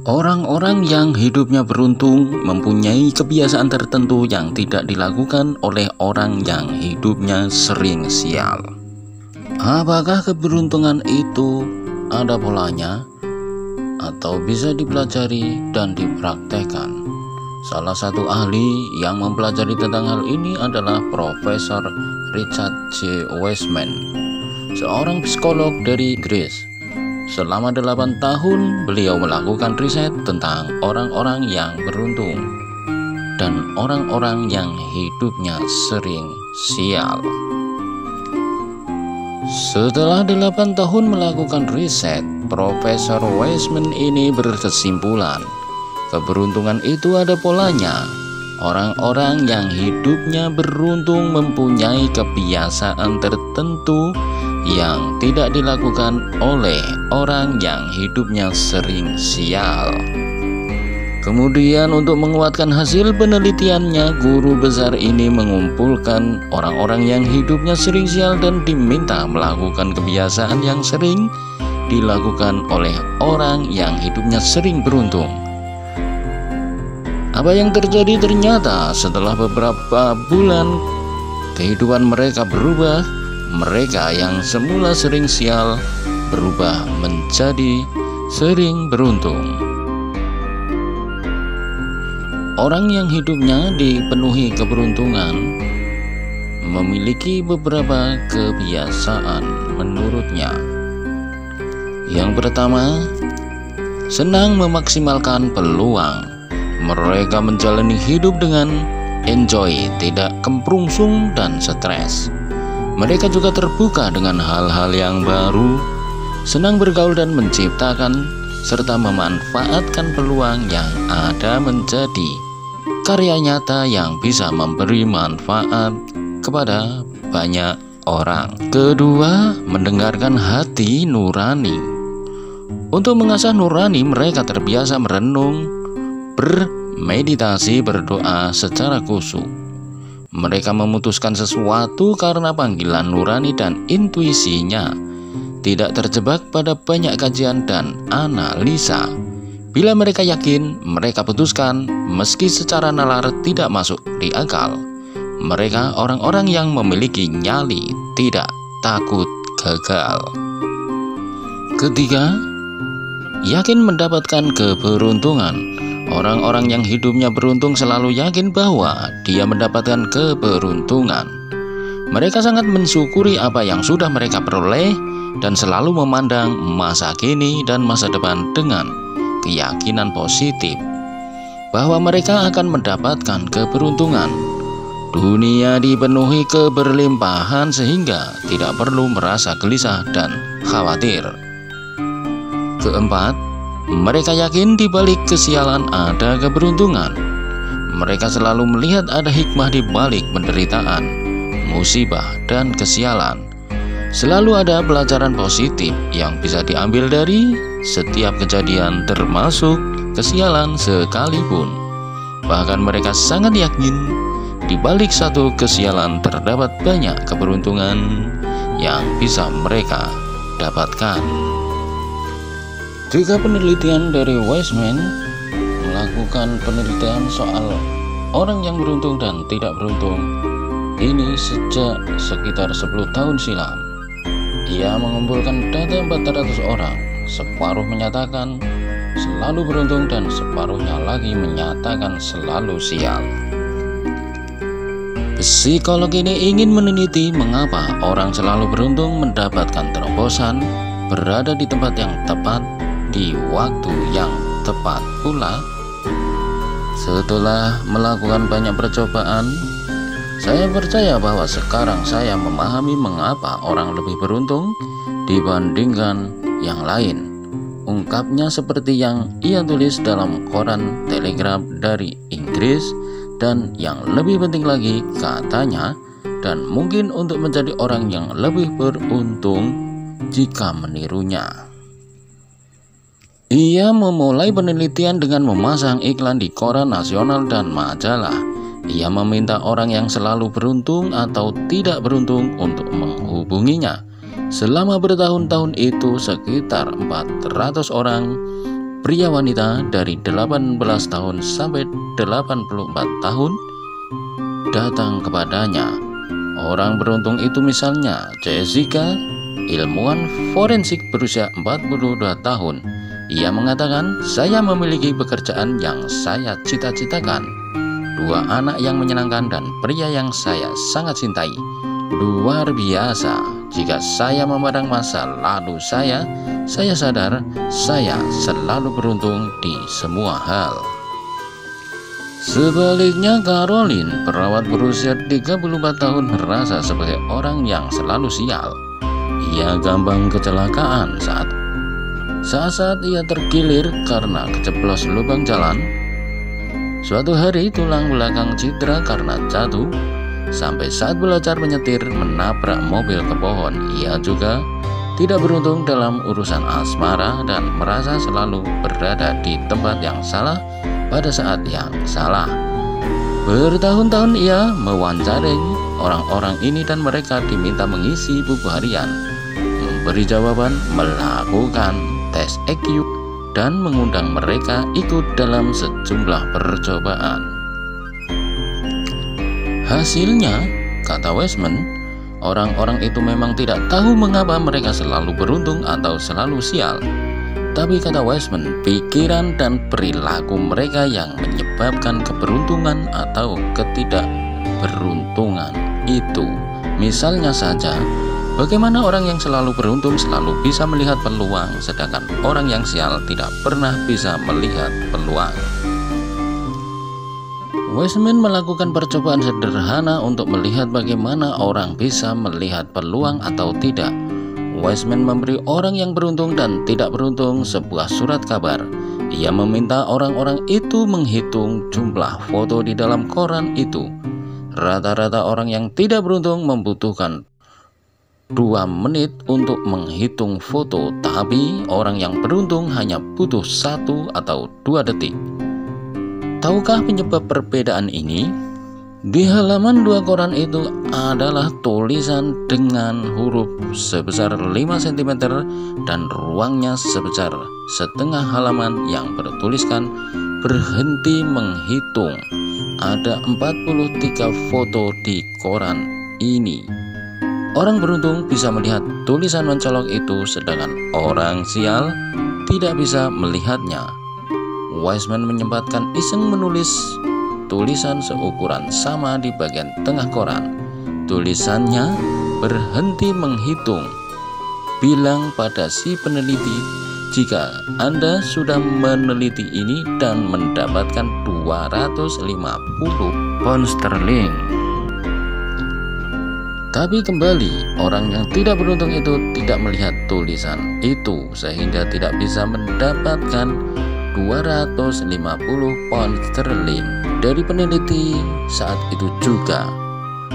Orang-orang yang hidupnya beruntung mempunyai kebiasaan tertentu yang tidak dilakukan oleh orang yang hidupnya sering sial. Apakah keberuntungan itu ada polanya atau bisa dipelajari dan dipraktekkan? Salah satu ahli yang mempelajari tentang hal ini adalah Profesor Richard J. Wiseman, seorang psikolog dari Inggris. Selama 8 tahun, beliau melakukan riset tentang orang-orang yang beruntung dan orang-orang yang hidupnya sering sial. Setelah 8 tahun melakukan riset, Profesor Wiseman ini berkesimpulan, keberuntungan itu ada polanya. Orang-orang yang hidupnya beruntung mempunyai kebiasaan tertentu yang tidak dilakukan oleh orang yang hidupnya sering sial. Kemudian untuk menguatkan hasil penelitiannya, guru besar ini mengumpulkan orang-orang yang hidupnya sering sial dan diminta melakukan kebiasaan yang sering dilakukan oleh orang yang hidupnya sering beruntung. Apa yang terjadi? Ternyata setelah beberapa bulan kehidupan mereka berubah. Mereka yang semula sering sial berubah menjadi sering beruntung. Orang yang hidupnya dipenuhi keberuntungan memiliki beberapa kebiasaan menurutnya. Yang pertama, senang memaksimalkan peluang. Mereka menjalani hidup dengan enjoy, tidak kemprungsung dan stres. Mereka juga terbuka dengan hal-hal yang baru, senang bergaul dan menciptakan, serta memanfaatkan peluang yang ada menjadi karya nyata yang bisa memberi manfaat kepada banyak orang. Kedua, mendengarkan hati nurani. Untuk mengasah nurani, mereka terbiasa merenung, bermeditasi, berdoa secara khusyuk. Mereka memutuskan sesuatu karena panggilan nurani dan intuisinya, tidak terjebak pada banyak kajian dan analisa. Bila mereka yakin, mereka putuskan meski secara nalar tidak masuk di akal. Mereka orang-orang yang memiliki nyali, tidak takut gagal. Ketiga, yakin mendapatkan keberuntungan. Orang-orang yang hidupnya beruntung selalu yakin bahwa dia mendapatkan keberuntungan. Mereka sangat mensyukuri apa yang sudah mereka peroleh dan selalu memandang masa kini dan masa depan dengan keyakinan positif bahwa mereka akan mendapatkan keberuntungan. Dunia dipenuhi keberlimpahan sehingga tidak perlu merasa gelisah dan khawatir. Keempat, mereka yakin di balik kesialan ada keberuntungan. Mereka selalu melihat ada hikmah di balik penderitaan, musibah, dan kesialan. Selalu ada pelajaran positif yang bisa diambil dari setiap kejadian, termasuk kesialan sekalipun. Bahkan mereka sangat yakin di balik satu kesialan terdapat banyak keberuntungan yang bisa mereka dapatkan. Juga penelitian dari Wiseman melakukan penelitian soal orang yang beruntung dan tidak beruntung ini sejak sekitar 10 tahun silam. Ia mengumpulkan data 400 orang, separuh menyatakan selalu beruntung dan separuhnya lagi menyatakan selalu sial. Psikolog ini ingin meneliti mengapa orang selalu beruntung mendapatkan terobosan, berada di tempat yang tepat, di waktu yang tepat pula. Setelah melakukan banyak percobaan, saya percaya bahwa sekarang saya memahami mengapa orang lebih beruntung dibandingkan yang lain. Ungkapnya seperti yang ia tulis dalam koran Telegraph dari Inggris. Dan yang lebih penting lagi, katanya, dan mungkin untuk menjadi orang yang lebih beruntung jika menirunya. Ia memulai penelitian dengan memasang iklan di koran nasional dan majalah. Ia meminta orang yang selalu beruntung atau tidak beruntung untuk menghubunginya. Selama bertahun-tahun itu sekitar 400 orang pria wanita dari 18 tahun sampai 84 tahun datang kepadanya. Orang beruntung itu misalnya Jessica, ilmuwan forensik berusia 42 tahun. Ia mengatakan, "Saya memiliki pekerjaan yang saya cita-citakan, 2 anak yang menyenangkan dan pria yang saya sangat cintai. Luar biasa. Jika saya memandang masa lalu saya sadar saya selalu beruntung di semua hal." Sebaliknya, Caroline, perawat berusia 34 tahun, merasa sebagai orang yang selalu sial. Ia gampang kecelakaan saat ia tergilir karena keceplos lubang jalan. Suatu hari tulang belakang cedera karena jatuh. Sampai saat belajar menyetir menabrak mobil ke pohon. Ia juga tidak beruntung dalam urusan asmara dan merasa selalu berada di tempat yang salah pada saat yang salah. Bertahun-tahun ia mewawancarai orang-orang ini dan mereka diminta mengisi buku harian, memberi jawaban, melakukan tes EQ, dan mengundang mereka ikut dalam sejumlah percobaan. Hasilnya, kata Weisman, orang-orang itu memang tidak tahu mengapa mereka selalu beruntung atau selalu sial. Tapi kata Weisman, pikiran dan perilaku mereka yang menyebabkan keberuntungan atau ketidakberuntungan itu. Misalnya saja, bagaimana orang yang selalu beruntung selalu bisa melihat peluang, sedangkan orang yang sial tidak pernah bisa melihat peluang. Weisman melakukan percobaan sederhana untuk melihat bagaimana orang bisa melihat peluang atau tidak. Weisman memberi orang yang beruntung dan tidak beruntung sebuah surat kabar. Ia meminta orang-orang itu menghitung jumlah foto di dalam koran itu. Rata-rata orang yang tidak beruntung membutuhkan 2 menit untuk menghitung foto, tapi orang yang beruntung hanya butuh 1 atau 2 detik. Tahukah penyebab perbedaan ini? Di halaman 2 koran itu adalah tulisan dengan huruf sebesar 5 cm dan ruangnya sebesar setengah halaman yang bertuliskan "Berhenti menghitung". Ada 43 foto di koran ini. Orang beruntung bisa melihat tulisan mencolok itu, sedangkan orang sial tidak bisa melihatnya. Weisman menyempatkan iseng menulis tulisan seukuran sama di bagian tengah koran. Tulisannya, "Berhenti menghitung". Bilang pada si peneliti, jika Anda sudah meneliti ini dan mendapatkan 250 pound sterling. Tapi kembali, orang yang tidak beruntung itu tidak melihat tulisan itu, sehingga tidak bisa mendapatkan 250 pound sterling dari peneliti saat itu juga.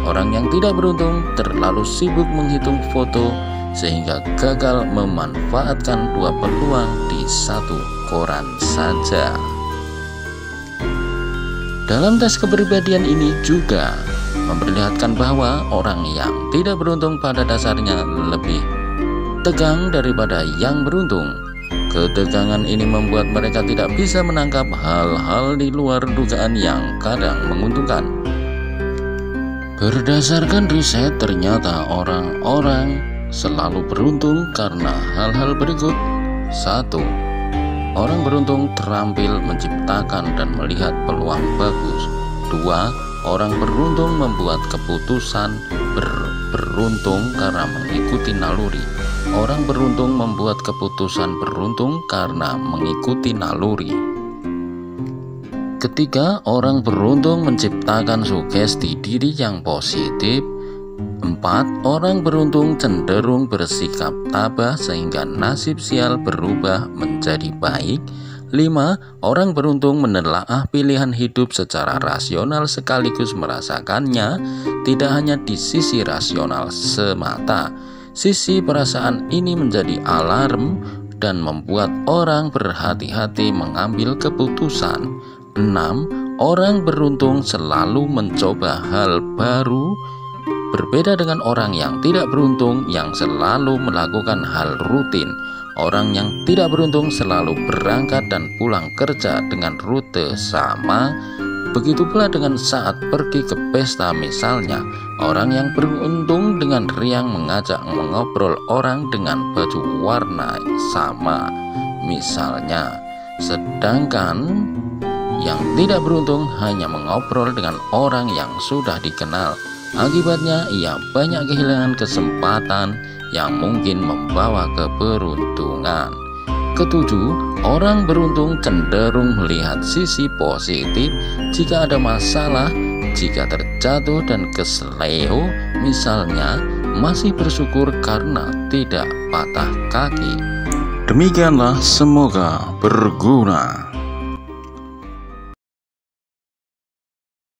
Orang yang tidak beruntung terlalu sibuk menghitung foto sehingga gagal memanfaatkan 2 peluang di 1 koran saja. Dalam tes kepribadian ini juga memperlihatkan bahwa orang yang tidak beruntung pada dasarnya lebih tegang daripada yang beruntung. Ketegangan ini membuat mereka tidak bisa menangkap hal-hal di luar dugaan yang kadang menguntungkan. Berdasarkan riset, ternyata orang-orang selalu beruntung karena hal-hal berikut. 1. Orang beruntung terampil menciptakan dan melihat peluang bagus. 2. Orang beruntung membuat keputusan beruntung karena mengikuti naluri. Orang beruntung membuat keputusan beruntung karena mengikuti naluri. Ketiga, orang beruntung menciptakan sugesti diri yang positif. 4. Orang beruntung cenderung bersikap tabah sehingga nasib sial berubah menjadi baik. 5. Orang beruntung menelaah pilihan hidup secara rasional sekaligus merasakannya tidak hanya di sisi rasional semata. Sisi perasaan ini menjadi alarm dan membuat orang berhati-hati mengambil keputusan. 6. Orang beruntung selalu mencoba hal baru. Berbeda dengan orang yang tidak beruntung yang selalu melakukan hal rutin. Orang yang tidak beruntung selalu berangkat dan pulang kerja dengan rute sama. Begitu pula dengan saat pergi ke pesta misalnya. Orang yang beruntung dengan riang mengajak mengobrol orang dengan baju warna sama misalnya. Sedangkan yang tidak beruntung hanya mengobrol dengan orang yang sudah dikenal. Akibatnya ia banyak kehilangan kesempatan yang mungkin membawa keberuntungan. Ketujuh, orang beruntung cenderung melihat sisi positif jika ada masalah. Jika terjatuh dan kesleo misalnya, masih bersyukur karena tidak patah kaki. Demikianlah, semoga berguna.